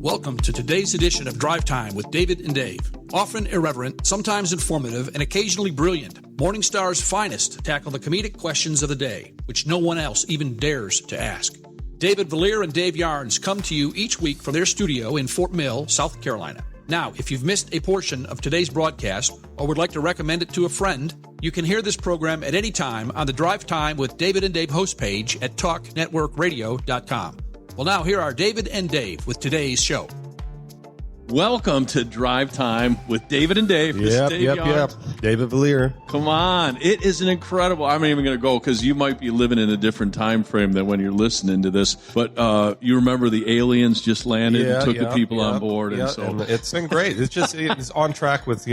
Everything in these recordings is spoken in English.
Welcome to today's edition of DriveTime with David and Dave. Often irreverent, sometimes informative, and occasionally brilliant, Morningstar's finest tackle the comedic questions of the day, which no one else even dares to ask. David Vallier and Dave Yarnes come to you each week from their studio in Fort Mill, South Carolina. Now, if you've missed a portion of today's broadcast or would like to recommend it to a friend, you can hear this program at any time on the DriveTime with David and Dave host page at talknetworkradio.com. Well, now here are David and Dave with today's show. Welcome to Drive Time with David and Dave. Yep. David Vallier. Come on. It is an incredible... I'm not even going to go because you might be living in a different time frame than when you're listening to this. But you remember the aliens just landed and took the people on board. And it's been great. It's on track with,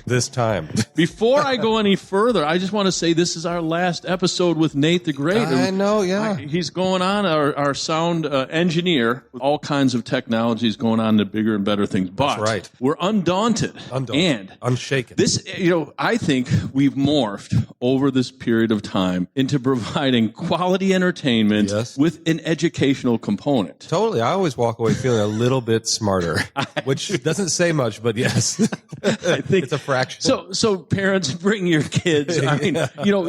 this time. Before I go any further, I just want to say this is our last episode with Nate the Great. I know, yeah. He's going on, our sound engineer, with all kinds of technologies going on to bigger and better things. But that's right. We're undaunted. And unshaken. This, I think we've morphed over this period of time into providing quality entertainment with an educational component. Totally. I always walk away feeling a little bit smarter, which doesn't say much, but yes. I think it's a fraction. So parents, bring your kids. I mean,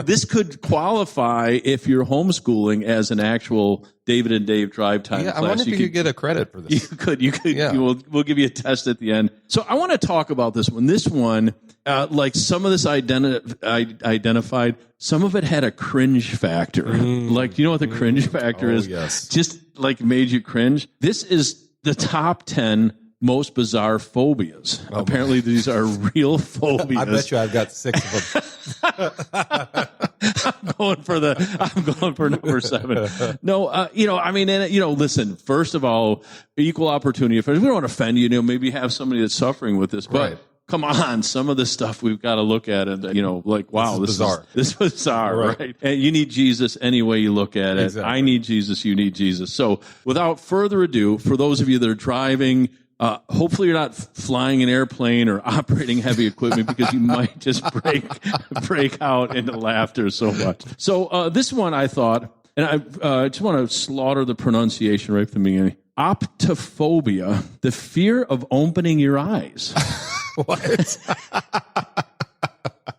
this could qualify if you're homeschooling as an actual David and Dave Drive Time class. I wonder if you could get a credit for this. You could. Yeah. We'll give you a test at the end. So I want to talk about this one. This one, like some of this identified, some of it had a cringe factor. Like, you know what the cringe factor is? Yes. Just like made you cringe. This is the top 10 most bizarre phobias. Apparently, these are real phobias. I bet you I've got 6 of them. I'm going for number 7. No, listen, first of all, equal opportunity. If we don't want to offend you, maybe have somebody that's suffering with this, but come on, some of the stuff we've got to look at and, like, wow, this is bizarre, right? And you need Jesus any way you look at it. Exactly. I need Jesus, you need Jesus. So without further ado, for those of you that are driving, hopefully you're not flying an airplane or operating heavy equipment because you might just break out into laughter so much. So this one I thought, and I just want to slaughter the pronunciation right from the beginning. Optophobia, the fear of opening your eyes. What?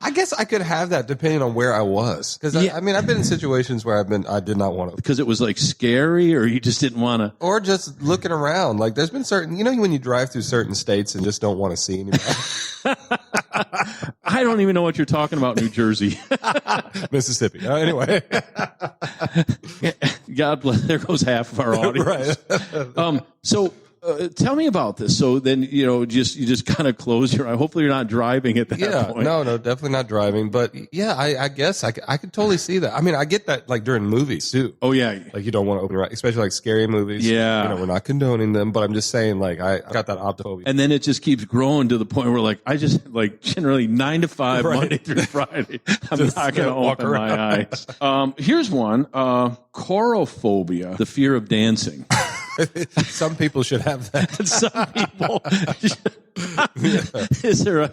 I guess I could have that depending on where I was. Because, I've been in situations where I did not want to. Because it was, like, scary or you just didn't want to? Or just looking around. Like, there's been certain, when you drive through certain states and just don't want to see anybody. I don't even know what you're talking about, New Jersey. Mississippi. Anyway. God bless. There goes half of our audience. Right. So tell me about this. So then, you just kind of close your eye. Hopefully you're not driving at that point. No, definitely not driving. But yeah, I guess I could totally see that. I mean, I get that like during movies too. Oh yeah. Like you don't want to open your eyes, especially like scary movies. Yeah. We're not condoning them, but I'm just saying like I got that optophobia. And then it just keeps growing to the point where like I just like generally 9 to 5 Monday through Friday. I'm not going to open my eyes. Here's one. Chorophobia, the fear of dancing. Some people should have that. Some people. Is there?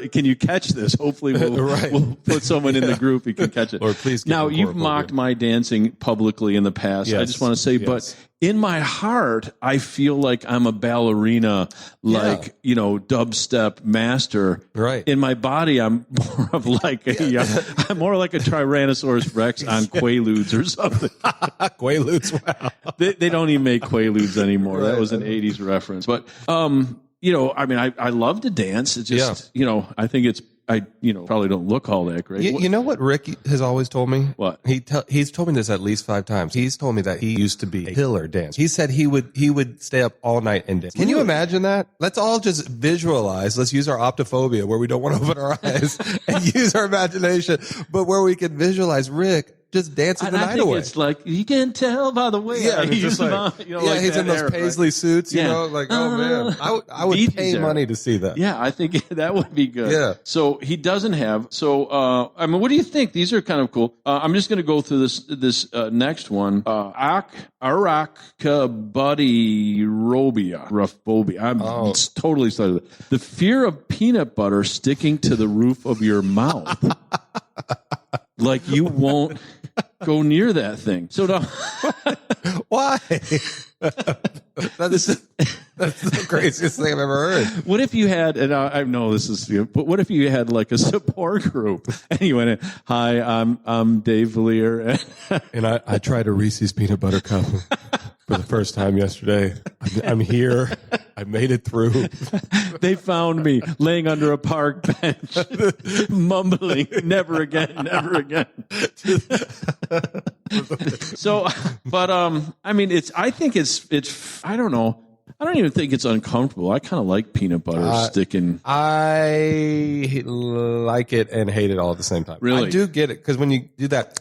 Can you catch this? Hopefully, we'll put someone in the group who can catch it. Or please. Now you've mocked my dancing publicly in the past. Yes. I just want to say, but in my heart, I feel like I'm a ballerina, like dubstep master. Right. In my body, I'm more of like I'm more like a Tyrannosaurus Rex on Quaaludes or something. Quaaludes. Wow. They don't even make Quaaludes anymore. That was an 80s reference. But, I love to dance. It's just, I think it's, probably don't look all that great. You know what Rick has always told me? What? He's told me this at least 5 times. He's told me that he used to be a killer dancer. He said he would stay up all night and dance. Can you imagine that? Let's all just visualize. Let's use our optophobia where we don't want to open our eyes and use our imagination, but where we can visualize Rick just dancing the night away. It's like, you can tell by the way. Yeah, he's just like, he's in those paisley suits, like, oh man, I would pay money to see that. Yeah, I think that would be good. Yeah. So he doesn't have, what do you think? These are kind of cool. I'm just going to go through this next one. Arachnophobia. I'm totally started. The fear of peanut butter sticking to the roof of your mouth. Like you won't go near that thing. So now, why? That's the craziest thing I've ever heard. What if you had, and I know this is, but what if you had like a support group and you went in, hi, I'm Dave Vallier. And I tried a Reese's peanut butter cup for the first time yesterday. I'm here. I made it through. They found me laying under a park bench, mumbling, never again, never again. So, but, I mean, I think it's, I don't know. I don't even think it's uncomfortable. I kind of like peanut butter sticking. I like it and hate it all at the same time. Really? I do get it because when you do that,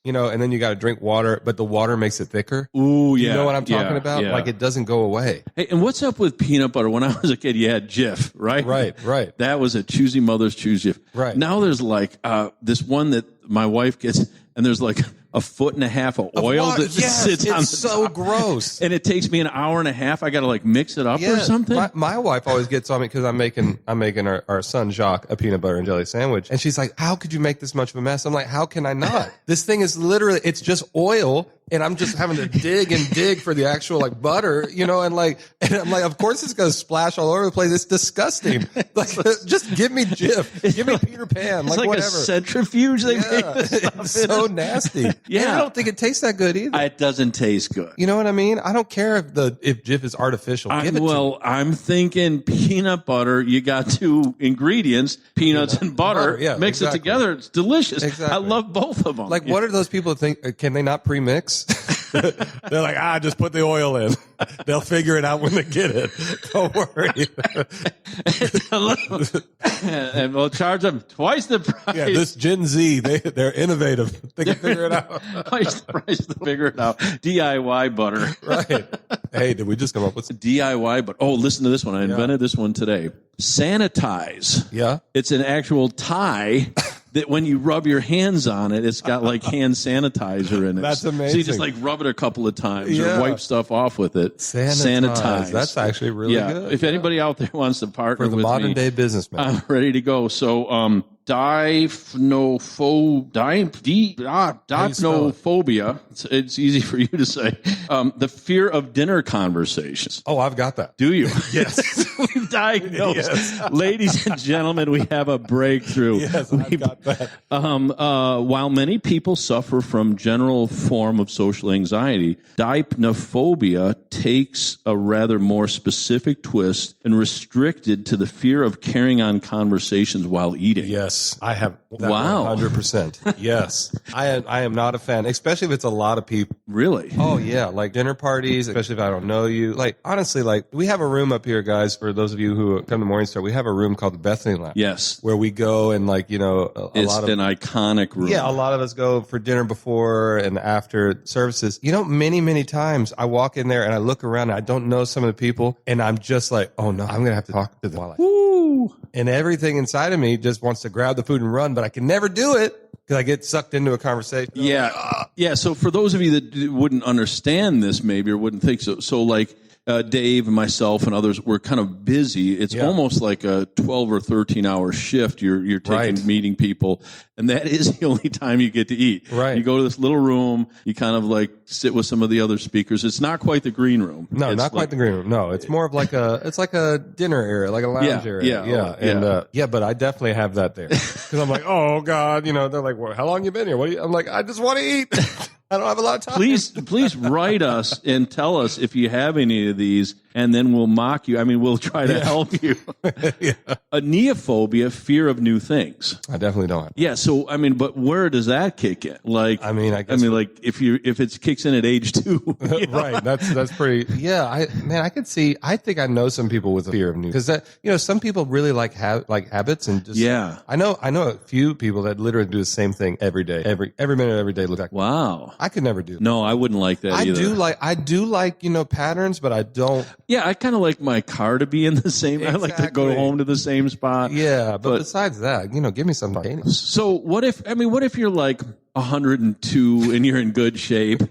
and then you got to drink water, but the water makes it thicker. Ooh, yeah. You know what I'm talking about? Yeah. Like it doesn't go away. Hey, and what's up with peanut butter? When I was a kid, you had Jif, right? Right. That was a choosy mother's choose Jif. Right. Now there's like this one that my wife gets, and there's like a foot and a half of oil that sits on the it's so top. gross. And it takes me an hour and a half. I got to like mix it up or something. My wife always gets on me because I'm making our son Jacques a peanut butter and jelly sandwich, and she's like, "How could you make this much of a mess?" I'm like, "How can I not? This thing is literally it's just oil." And I'm just having to dig for the actual like butter, and I'm like, of course it's going to splash all over the place. It's disgusting. Like, just give me Jif, give me Peter Pan, It's like whatever. a centrifuge they make this stuff It's in. so nasty. Yeah. And I don't think it tastes that good either. It doesn't taste good. You know what I mean? I don't care if Jif is artificial. Give it to me. I'm thinking peanut butter. You got two ingredients, peanuts and butter. Yeah, mix exactly. it together. It's delicious. Exactly. I love both of them. Like, what are those people that think? Can they not pre-mix? They're like, just put the oil in. They'll figure it out when they get it. Don't worry. And we'll charge them twice the price. Yeah, this Gen Z, they're innovative. They can figure it out. Twice the price to figure it out. DIY butter. Right. Hey, did we just come up with some? DIY butter. Oh, listen to this one. I invented this one today. Sanitize. Yeah. It's an actual tie that when you rub your hands on it, it's got like hand sanitizer in it. That's amazing. So you just like rub it a couple of times Yeah. or wipe stuff off with it. Sanitize. That's actually really good. If anybody out there wants to partner For the with modern me, day businessman. I'm ready to go. So, Dipnophobia. It's easy for you to say. The fear of dinner conversations. Oh, I've got that. Do you? Yes. We've diagnosed. Yes. Ladies and gentlemen, we have a breakthrough. Yes, I've got that. While many people suffer from general form of social anxiety, dipnophobia takes a rather more specific twist and restricted to the fear of carrying on conversations while eating. Yes, I have. That Wow. 100%. Yes. I am not a fan, especially if it's a lot of people. Really? Oh, yeah. Like dinner parties, especially if I don't know you. Like, honestly, like we have a room up here, guys, for those of you who come to Morningstar, we have a room called the Bethany Lounge. Yes. Where we go and like, It's lot of an iconic room. Yeah, a lot of us go for dinner before and after services. Many, many times I walk in there and I look around and I don't know some of the people and I'm just like, oh no, I'm going to have to talk to them while I Woo. and everything inside of me just wants to grab the food and run, but I can never do it because I get sucked into a conversation. Yeah. Yeah. So for those of you that wouldn't understand this maybe or wouldn't think so like Dave and myself and others, we're kind of busy. It's almost like a 12 or 13-hour shift. You're taking meeting people, and that is the only time you get to eat. Right. You go to this little room. You kind of like sit with some of the other speakers. It's not quite the green room. No, it's not quite the green room. No, it's more of like a dinner area, like a lounge area. But I definitely have that there because I'm like, oh God, they're like, well, how long you been here? I'm like, I just want to eat. I don't have a lot of time. Please write us and tell us if you have any of these, and then we'll mock you. I mean, we'll try to help you. A neophobia, fear of new things. I definitely don't have. Yeah. So, I mean, but where does that kick in? Like, I guess like if it kicks in at age 2, right? That's pretty. Yeah, I could see. I think I know some people with a fear of new because some people really like habits and just I know a few people that literally do the same thing every day, every minute, every day. Look like wow. I could never do that. No, I wouldn't like that either. I do like patterns, but I don't. Yeah, I kind of like my car to be in the same. Exactly. I like to go home to the same spot. Yeah, but besides that, give me something. So what if you're like 102 and you're in good shape?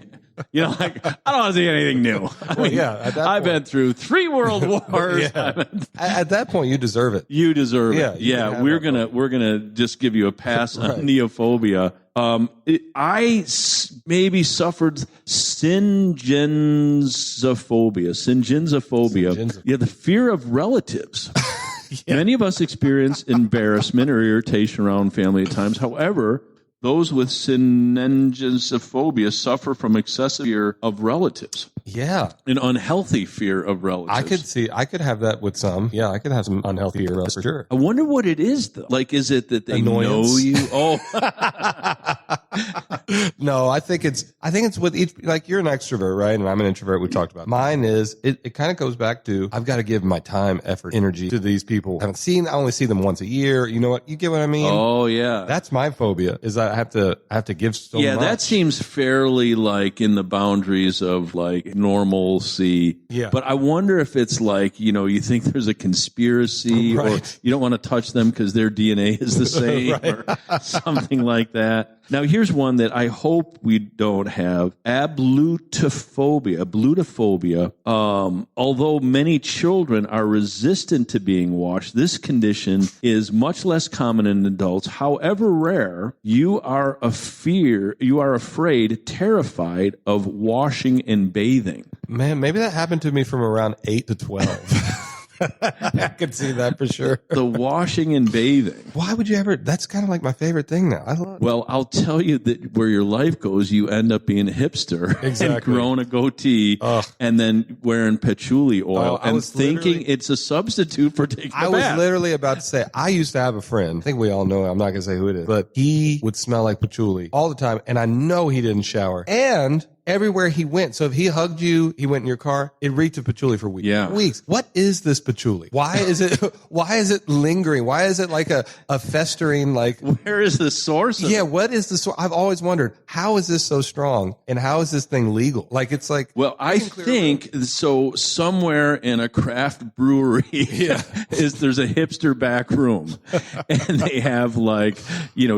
Like I don't want to see anything new. I've been through 3 world wars. At that point, you deserve it. You deserve it. Yeah, Yeah, we're gonna just give you a pass on neophobia. I maybe suffered Syngenzophobia. Yeah, the fear of relatives. Yeah. Many of us experience embarrassment or irritation around family at times. However, those with syngenzophobia suffer from excessive fear of relatives. Yeah. An unhealthy fear of relatives. I could have that with some. Yeah, I could have some unhealthy fear for sure. I wonder what it is, though. Like, is it that they know you? Oh. No, I think it's with each, like, you're an extrovert, right? And I'm an introvert. We talked about it. Mine is, it kind of goes back to, I've got to give my time, effort, energy to these people. I only see them once a year. You know what? You get what I mean? Oh, yeah. That's my phobia, is I have to give so much. Yeah, that seems fairly like in the boundaries of like normalcy. Yeah. But I wonder if it's like, you think there's a conspiracy or you don't want to touch them because their DNA is the same or something like that. Now, here's one that I hope we don't have. Ablutophobia. Although many children are resistant to being washed, this condition is much less common in adults. However rare, you are afraid, terrified of washing and bathing. Man, maybe that happened to me from around 8 to 12. I could see that for sure. The washing and bathing. Why would you ever? That's kind of like my favorite thing now. I love it. Well, I'll tell you that where your life goes, you end up being a hipster and growing a gogoatee and then wearing patchouli oil and thinking it's a substitute for taking a bath. I was literally about to say, I used to have a friend. I think we all know him. I'm not going to say who it is, but he would smell like patchouli all the time. And I know he didn't shower. And everywhere he went. So if he hugged you, he went in your car, it reeked of patchouli for weeks. Yeah. Weeks. What is this patchouli? Why is it lingering? Why is it like a festering, like, where is the source of it? What is the source? I've always wondered, how is this so strong and how is this thing legal? Like, it's like, well, I think so somewhere in a craft brewery there's a hipster back room and they have like,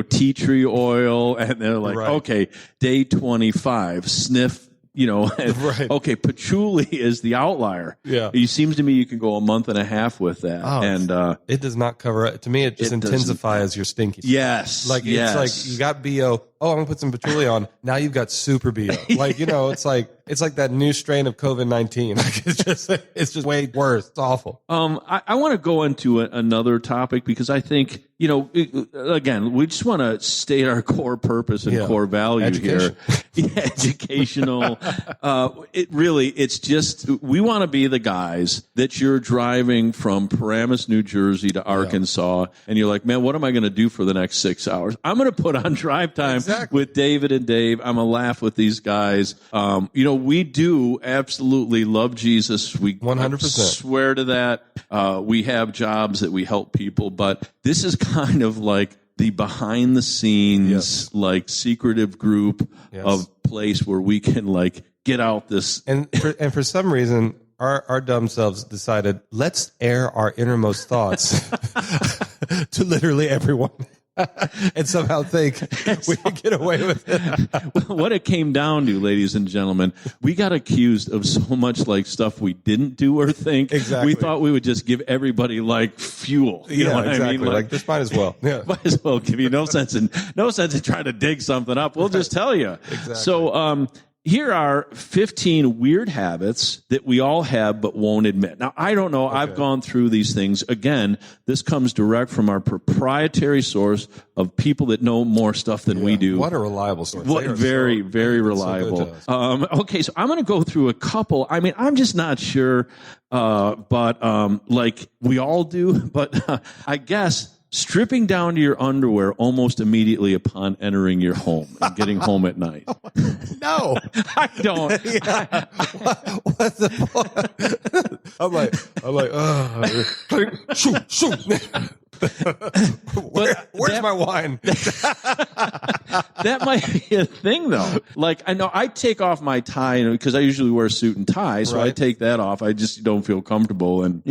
tea tree oil and they're like, okay, day 25, sniff, okay, patchouli is the outlier. Yeah. It seems to me you can go a month and a half with that. And it does not cover it. To me, it just intensifies your stinky. Yes. Like, it's like you got BO. Oh, I'm going to put some patchouli on. Now you've got super BO. Like, it's like that new strain of COVID-19. Like, it's just way worse. It's awful. I want to go into another topic because I think, again, we just want to state our core purpose and core value here. Educational. It's just, we want to be the guys that you're driving from Paramus, New Jersey to Arkansas, and you're like, man, what am I going to do for the next 6 hours? I'm going to put on Drive Time with David and Dave. I'm going to laugh with these guys. We do absolutely love Jesus. We 100% swear to that. We have jobs that we help people, but this is kind of like the behind the scenes, like secretive group of place where we can like get out this. And for some reason, our dumb selves decided, let's air our innermost thoughts to literally everyone. And somehow think we can get away with it. What it came down to, ladies and gentlemen, we got accused of so much like stuff we didn't do or think. Exactly. We thought we would just give everybody like fuel. You know what I mean? Like this might as well. Yeah. Might as well give you no sense in trying to dig something up. We'll just tell you. Exactly. So, here are 15 weird habits that we all have but won't admit. Now, I don't know. Okay. I've gone through these things. Again, this comes direct from our proprietary source of people that know more stuff than we do. What a reliable source. Very, very reliable. Okay, so I'm going to go through a couple. I mean, I'm just not sure, but like we all do. But I guess stripping down to your underwear almost immediately upon entering your home and getting home at night. No, I don't. What's the point? I'm like, shoot. Where's my wine? That might be a thing, though. Like, I know I take off my tie because I usually wear a suit and tie, so I take that off. I just don't feel comfortable and,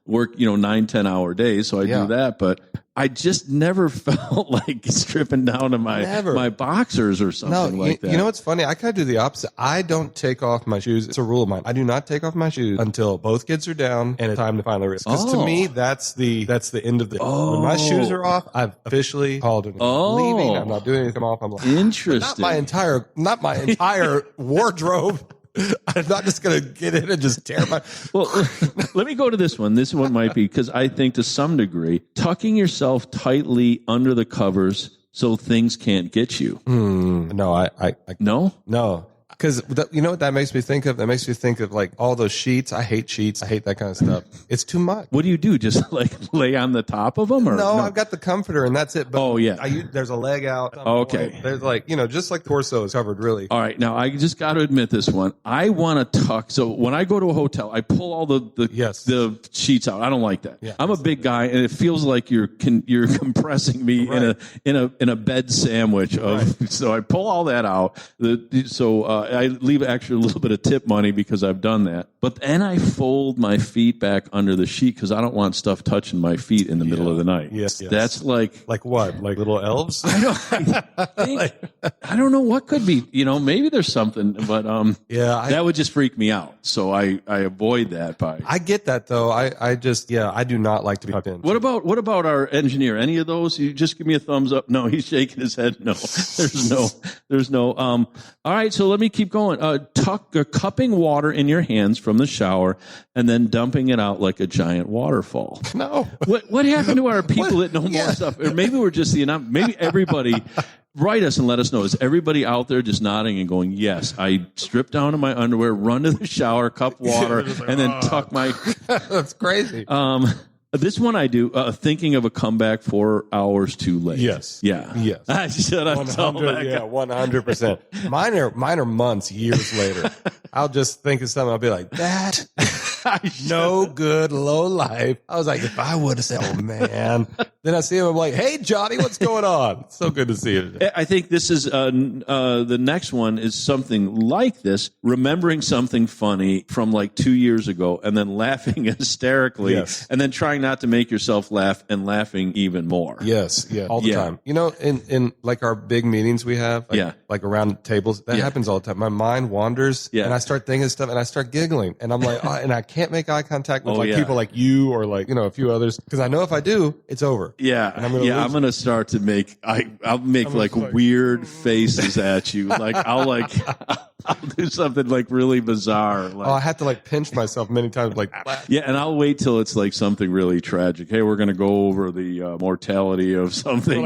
work, 9-10 hour days, so I do that. But I just never felt like stripping down to my boxers or something like that. You know what's funny? I kind of do the opposite. I don't take off my shoes. It's a rule of mine. I do not take off my shoes until both kids are down and it's time to finally rest. Because to me, that's the end of the. When my shoes are off, I've officially called it. I'm leaving. I'm not doing anything off. I'm like, interesting. Not my entire wardrobe. I'm not just going to get in and just tear my... Well, let me go to this one. This one might be, because I think to some degree, tucking yourself tightly under the covers so things can't get you. No, No? Because you know what that makes me think of? That makes me think of like all those sheets. I hate sheets. I hate that kind of stuff. It's too much. What do? Just like lay on the top of them? Or no, I've got the comforter and that's it. But there's a leg out. Okay. There's like, just like the torso is covered really. All right. Now, I just got to admit this one. I want to tuck. So when I go to a hotel, I pull all the sheets out. I don't like that. Yeah, I'm a big guy and it feels like you're compressing me in a bed sandwich. So I pull all that out. I leave actually a little bit of tip money because I've done that. But then I fold my feet back under the sheet because I don't want stuff touching my feet in the middle of the night. Yes. That's like what? Like little elves? I don't know what could be. Maybe there's something, but that would just freak me out. So I avoid that. I get that though. I do not like to be tucked in. What about our engineer? Any of those? You just give me a thumbs up. No, he's shaking his head. No, there's no. All right, so let me keep going. Cupping water in your hands from the shower and then dumping it out like a giant waterfall. No. What happened to our people that know more stuff? Or maybe we're just maybe everybody. Write us and let us know. Is everybody out there just nodding and going, yes, I strip down to my underwear, run to the shower, cup water, and then tuck my... That's crazy. This one I do, thinking of a comeback 4 hours too late. Yes. Yeah. Yes. I should have told that. Yeah, 100%. Mine are months, years later. I'll just think of something. I'll be like, that no good, low life. I was like, if I would have said, oh man. Then I see him, I'm like, hey Johnny, what's going on? So good to see you today. I think this is, the next one is something like this, remembering something funny from like 2 years ago and then laughing hysterically and then trying not to make yourself laugh and laughing even more. Yes, all the time. In like our big meetings we have, like around tables, that happens all the time. My mind wanders and I start thinking of stuff and I start giggling and I'm like, and I can't make eye contact with people like you or like, a few others because I know if I do, it's over. Yeah. And I'm going to start to make, I'll make like weird faces at you. Like I'll do something like really bizarre. Like, I have to like pinch myself many times. Like, and I'll wait till it's like something really tragic. Hey, we're going to go over the mortality of something,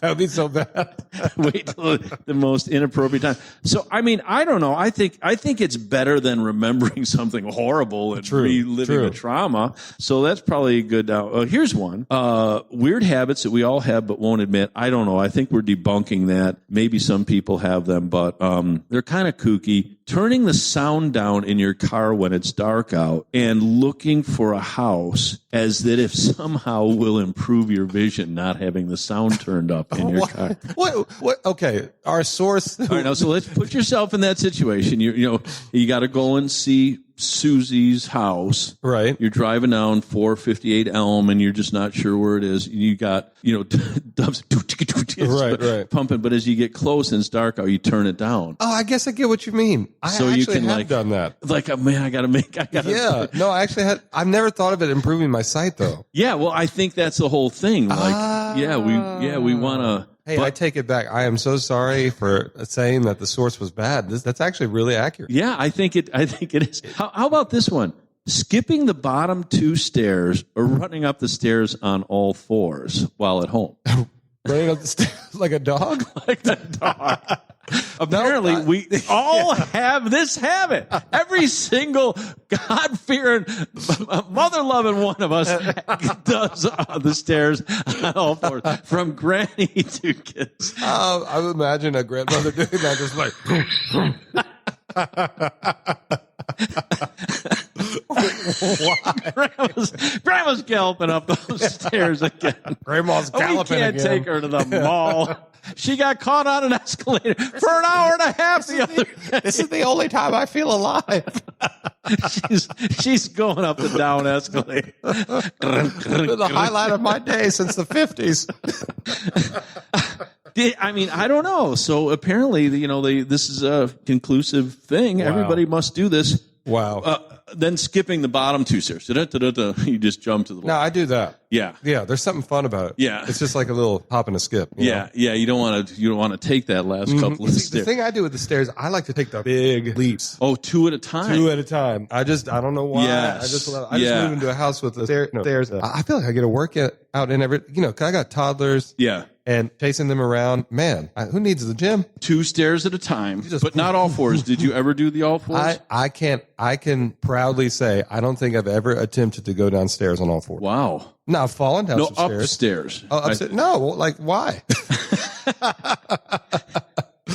That would be so bad. Wait till the most inappropriate time. So, I mean, I don't know. I think it's better than remembering something horrible and reliving the trauma. So that's probably a good. Here's one. Weird habits that we all have but won't admit. I don't know. I think we're debunking that. Maybe some people have them, but they're kind of kooky. Turning the sound down in your car when it's dark out and looking for a house as that if somehow will improve your vision, not having the sound turned up in your car. What? Okay. Our source. All right. Now, so let's put yourself in that situation. You got to go and see Susie's house. Right. You're driving down 458 Elm and you're just not sure where it is. You got, dubs right. pumping, but as you get close and it's dark out, you turn it down. Oh, I guess I get what you mean. I have done that. Like, man, I've never thought of it improving my sight though. Yeah. Well, I think that's the whole thing. Like, we want to. Hey, I take it back. I am so sorry for saying that the source was bad. That's actually really accurate. Yeah, I think it is. How about this one? Skipping the bottom 2 stairs or running up the stairs on all 4s while at home. Running up the stairs like a dog? Like a dog. Apparently, we all have this habit. Every single God-fearing, mother-loving one of us does the stairs on all 4s, from granny to kids. I would imagine a grandmother doing that, just like... Grandma's galloping up those stairs again. Grandma's galloping again. We can't take her to the mall. She got caught on an escalator for an hour and a half the other day. This is the only time I feel alive. she's going up the down escalator. The highlight of my day since the 50s. I mean, I don't know. So apparently, this is a conclusive thing. Wow. Everybody must do this. Wow. Then skipping the bottom two stairs. You just jump to the No, I do that. Yeah. Yeah, there's something fun about it. Yeah. It's just like a little hop and a skip. You know? Yeah, you don't want to take that last couple of stairs. The thing I do with the stairs, I like to take the big leaps. Oh, two at a time. I don't know why. Yes. I just moved into a house with the stairs. I feel like I get a workout out in every, 'cause I got toddlers. Yeah. And chasing them around, man, who needs the gym? 2 stairs at a time, but not all fours. Did you ever do the all fours? I can proudly say I don't think I've ever attempted to go downstairs on all fours. Wow. No, I've fallen down some stairs. Upstairs. Oh, upstairs? No, like why?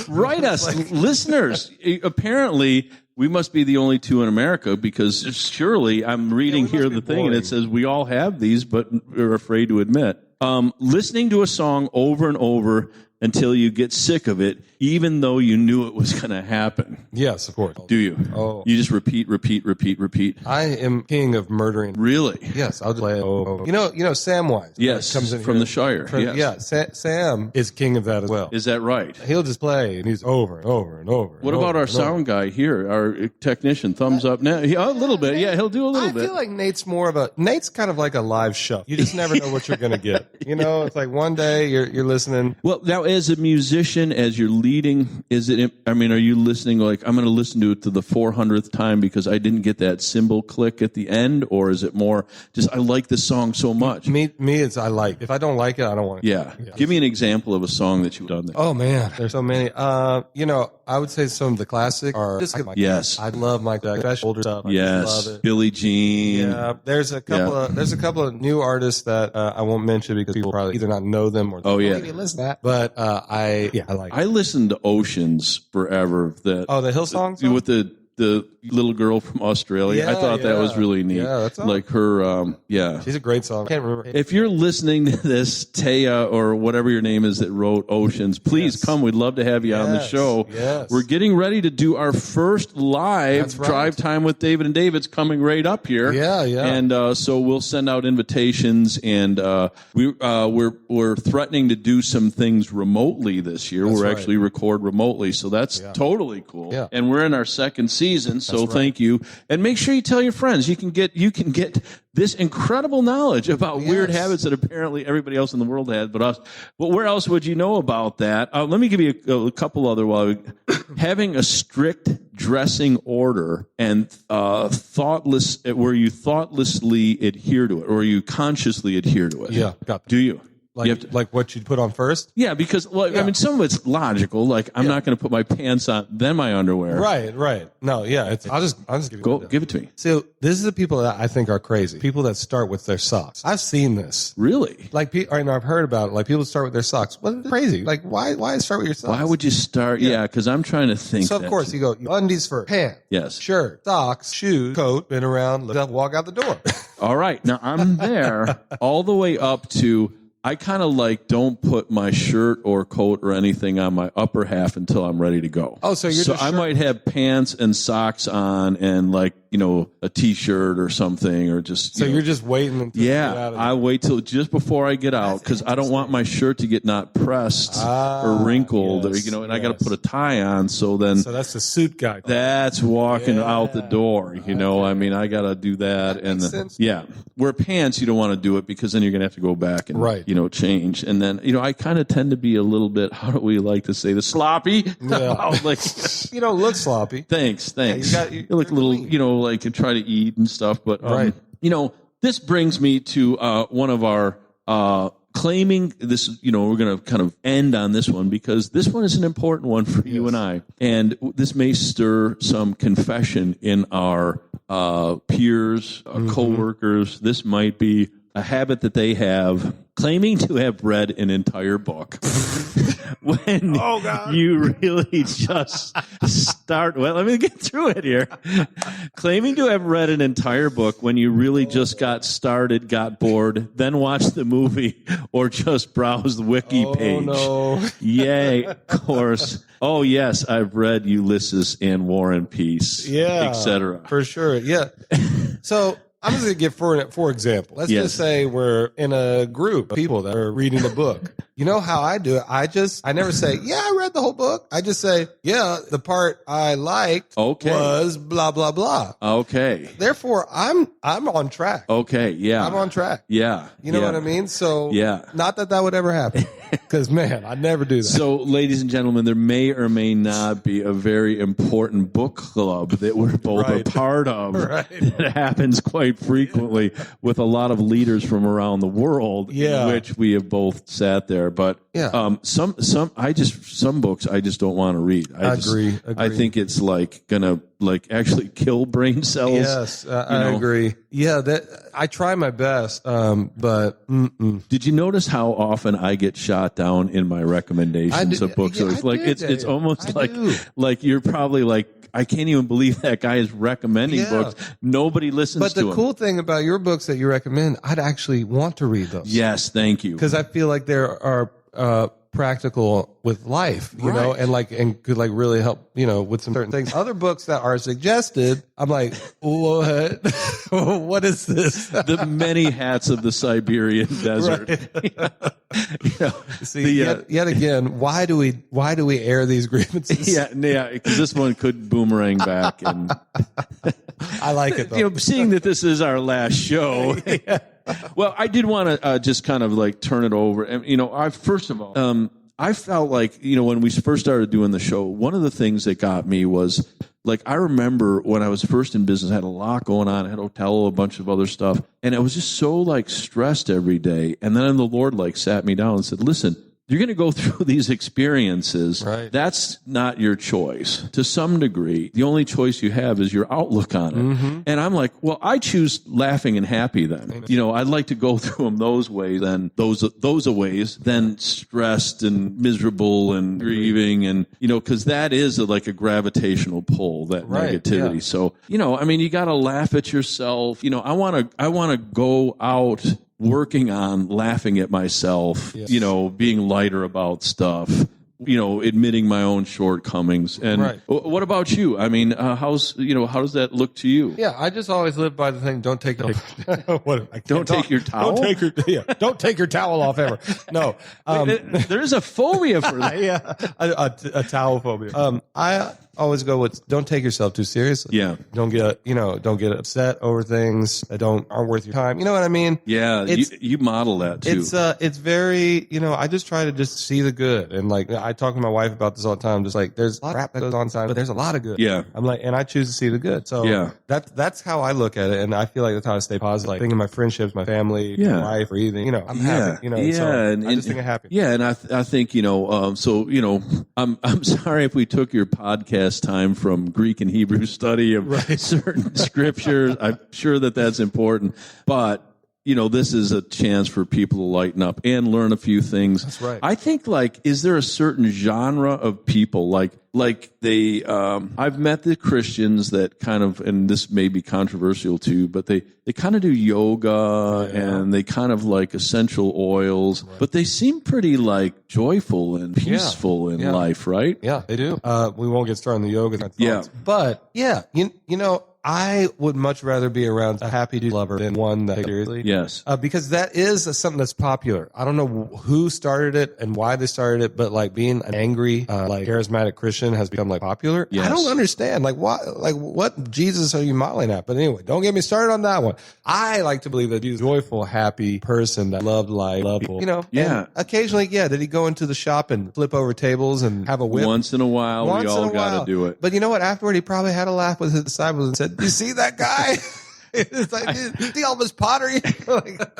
Write us, listeners. Apparently, we must be the only two in America because surely I'm reading here the thing and it says we all have these, but we're afraid to admit. Listening to a song over and over until you get sick of it, even though you knew it was going to happen. Yes, of course. Do you? Oh. You just repeat. I am king of murdering. Really? Yes, I'll play. You know, Samwise. Yes, comes in from here. the Shire. Yes. Yeah, Sam is king of that as well. Is that right? He'll just play, and he's over and over and over. What about our sound guy here, our technician? Thumbs up now. A little bit. Yeah, he'll do a little bit. I feel like Nate's kind of like a live show. You just never know what you're going to get. It's like one day you're listening. Well, now as a musician, as you're leading, are you listening like, I'm going to listen to it to the 400th time because I didn't get that cymbal click at the end? Or is it more just, I like this song so much? Me, it's I like. If I don't like it, I don't want it. Yeah. Give me an example of a song that you've done there. Oh, man. There's so many. I would say some of the classics are. Yes. I love Mike Jackson. Especially older stuff. Yes. Love it. Billie Jean. Yeah. There's a couple of new artists that I won't mention because people probably either not know them or maybe listen to that. But I like it. I listened to Oceans forever. The Hillsong song? With the little girl from Australia. I thought that was really neat. Yeah, that's like her, She's a great song. I can't remember. If you're listening to this, Taya or whatever your name is that wrote Oceans, please come. We'd love to have you on the show. Yes. We're getting ready to do our first live Drive Time with David and Dave. It's coming right up here. Yeah. And so we'll send out invitations, and we're threatening to do some things remotely this year. We're actually record remotely, so that's totally cool. Yeah. And we're in our second season, so thank you. And make sure you tell your friends. You can get this incredible knowledge about weird habits that apparently everybody else in the world had but us. But where else would you know about that? Let me give you a couple other. Having a strict dressing order and thoughtless, where you thoughtlessly adhere to it, or you consciously adhere to it. Yeah. Do you? Like what you put on first? Yeah, because some of it's logical. Like I'm not going to put my pants on, then my underwear. Right. No, yeah. I'll just give it to me. So this is the people that I think are crazy. People that start with their socks. I've seen this. Really? I've heard about it. Like people start with their socks. What crazy? Like why start with your socks? Why would you start? Yeah, because I'm trying to think. So of course you go undies first, pants, yes, shirt, socks, shoes, coat, been around, walk out the door. All right, now I'm there all the way up to. I kind of don't put my shirt or coat or anything on my upper half until I'm ready to go. Oh, so I might have pants and socks on and a t-shirt or something or just. So you're just waiting until you get out of I wait till just before I get out because I don't want my shirt to get not pressed or wrinkled and I got to put a tie on. So that's the suit guy. That's walking out the door. I got to do that. Makes sense. Where pants, you don't want to do it because then you're going to have to go back and change. And then, I kind of tend to be a little bit, how do we like to say this, sloppy? Yeah. You don't look sloppy. Thanks. Yeah, you look a little, and try to eat and stuff. But, this brings me to one of our claiming this, we're going to kind of end on this one because this one is an important one for you and I. And this may stir some confession in our peers, coworkers. This might be a habit that they have claiming to have read an entire book when you really just start. Well, let me get through it here. Claiming to have read an entire book when you really just got started, got bored, then watched the movie, or just browsed the wiki page. Oh, no. Yay, of course. Oh, yes, I've read Ulysses and War and Peace, etc. For sure. Yeah. So I'm just going to give for example. Let's just say we're in a group of people that are reading a book. You know how I do it? I never say, yeah, I read the whole book. I just say, yeah, the part I liked was blah, blah, blah. Okay. Therefore, I'm on track. Okay. Yeah. I'm on track. Yeah. You know what I mean? So not that would ever happen, because man, I'd never do that. So ladies and gentlemen, there may or may not be a very important book club that we're both a part of that happens quite frequently with a lot of leaders from around the world, in which we have both sat there. But some books I just don't want to read. I agree. I think it's like gonna actually kill brain cells. Yes, I agree. Yeah, I try my best, but did you notice how often I get shot down in my recommendations of books? So it's almost like you're probably like, I can't even believe that guy is recommending books. Nobody listens to him. But the cool thing about your books that you recommend, I'd actually want to read those. Yes, thank you. Because I feel like there are practical with life, you know, and could like really help, you know, with some certain things. Other books that are suggested, I'm like, what? What is this? The many hats of the Siberian desert. See, yet again, why do we air these grievances? Yeah, because this one could boomerang back, and I like it though. You know, seeing that this is our last show. Well, I did want to just kind of like turn it over. And, you know, first of all, I felt like, you know, when we first started doing the show, one of the things that got me was, like, I remember when I was first in business, I had a lot going on. I had a hotel, a bunch of other stuff. And I was just so, like, stressed every day. And then the Lord, like, sat me down and said, listen, you're going to go through these experiences. Right. That's not your choice. To some degree, the only choice you have is your outlook on it. Mm-hmm. And I'm like, well, I choose laughing and happy then. Amen. You know, I'd like to go through them those ways, then those ways, than stressed and miserable and grieving. And, you know, because that is like a gravitational pull, that negativity. Yeah. So, you know, I mean, you got to laugh at yourself. You know, I want to go out working on laughing at myself, you know, being lighter about stuff, you know, admitting my own shortcomings. And what about you? I mean, how does that look to you? Yeah, I just always live by the thing, don't take your towel? Don't take your towel off ever. No. There's a phobia for that. A towel phobia. I always go with, don't take yourself too seriously. Yeah. Don't get upset over things that aren't worth your time. You know what I mean? Yeah. You model that too. It's very, you know, I just try to just see the good. And like, I talk to my wife about this all the time. Just like, there's a lot of crap that goes on inside, but there's a lot of good. Yeah. I'm like, and I choose to see the good. So that's how I look at it. And I feel like that's how I stay positive. Like, thinking my friendships, my family, my wife, or even, you know, I'm happy, you know, I just think I'm happy. Yeah. And I think, you know, so, you know, I'm sorry if we took your podcast time from Greek and Hebrew study of certain scriptures. I'm sure that's important, but you know, this is a chance for people to lighten up and learn a few things. That's right. I think, like, is there a certain genre of people like they, I've met the Christians that kind of, and this may be controversial too, but they kind of do yoga and they kind of like essential oils, but they seem pretty like joyful and peaceful in life, right? Yeah, they do. We won't get started on the yoga. But you know, I would much rather be around a happy lover than one that takes it seriously. Yes. Because that is something that's popular. I don't know who started it and why they started it, but like being an angry, like charismatic Christian has become like popular. Yes. I don't understand. Like what Jesus are you modeling at? But anyway, don't get me started on that one. I like to believe that he's a joyful, happy person that loved life, loved people, you know? Yeah. And occasionally, did he go into the shop and flip over tables and have a whip? Once in a while, we all got to do it. But you know what? Afterward, he probably had a laugh with his disciples and said, you see that guy? It's like, see Elvis pottery?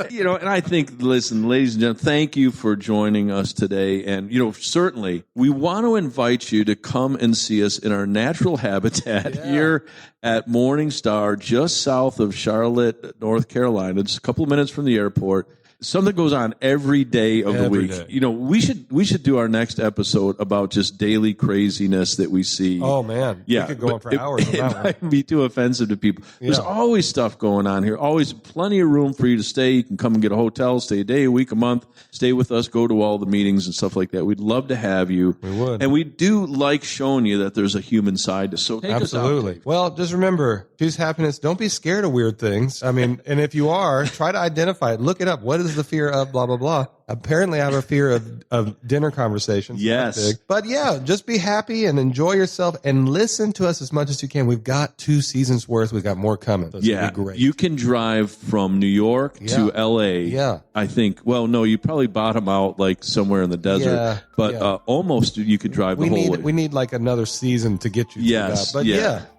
You know, and I think, listen, ladies and gentlemen, thank you for joining us today. And, you know, certainly we want to invite you to come and see us in our natural habitat here at Morningstar, just south of Charlotte, North Carolina, just a couple of minutes from the airport. something goes on every day of the week. day. You know, we should do our next episode about just daily craziness that we see. Oh man, yeah, we could go on for hours. It might be too offensive to people. There's always stuff going on here. Always plenty of room for you to stay. You can come and get a hotel, stay a day, a week, a month, stay with us, go to all the meetings and stuff like that. We'd love to have you. We would, and we do like showing you that there's a human side to. So take absolutely. us out. Well, just remember, choose happiness. Don't be scared of weird things. I mean, and if you are, try to identify it. Look it up. What is the fear of blah, blah, blah? Apparently, I have a fear of dinner conversations. Yes. But yeah, just be happy and enjoy yourself and listen to us as much as you can. We've got 2 seasons worth. We've got more coming. So it's gonna be great. You can drive from New York to L.A. Yeah. I think. Well, no, you probably bottom out like somewhere in the desert. Yeah. But almost you could drive the whole way. We need like another season to get you to that. But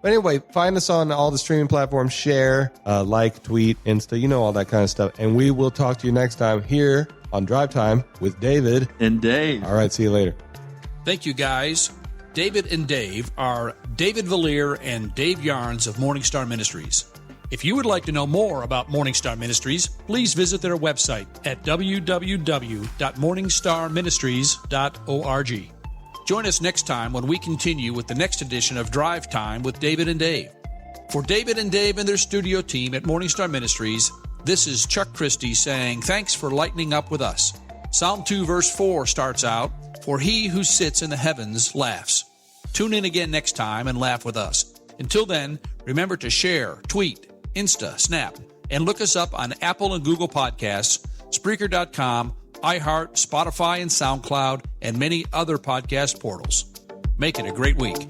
But anyway, find us on all the streaming platforms. Share, like, tweet, Insta, all that kind of stuff. And we will talk to you next time here on Drive Time with David and Dave. All right, see you later. Thank you, guys. David and Dave are David Vallier and Dave Yarns of Morningstar Ministries. If you would like to know more about Morningstar Ministries, please visit their website at www.morningstarministries.org. Join us next time when we continue with the next edition of Drive Time with David and Dave. For David and Dave and their studio team at Morningstar Ministries, this is Chuck Christie saying thanks for lightening up with us. Psalm 2 verse 4 starts out, "For he who sits in the heavens laughs." Tune in again next time and laugh with us. Until then, remember to share, tweet, Insta, Snap, and look us up on Apple and Google Podcasts, Spreaker.com, iHeart, Spotify, and SoundCloud, and many other podcast portals. Make it a great week.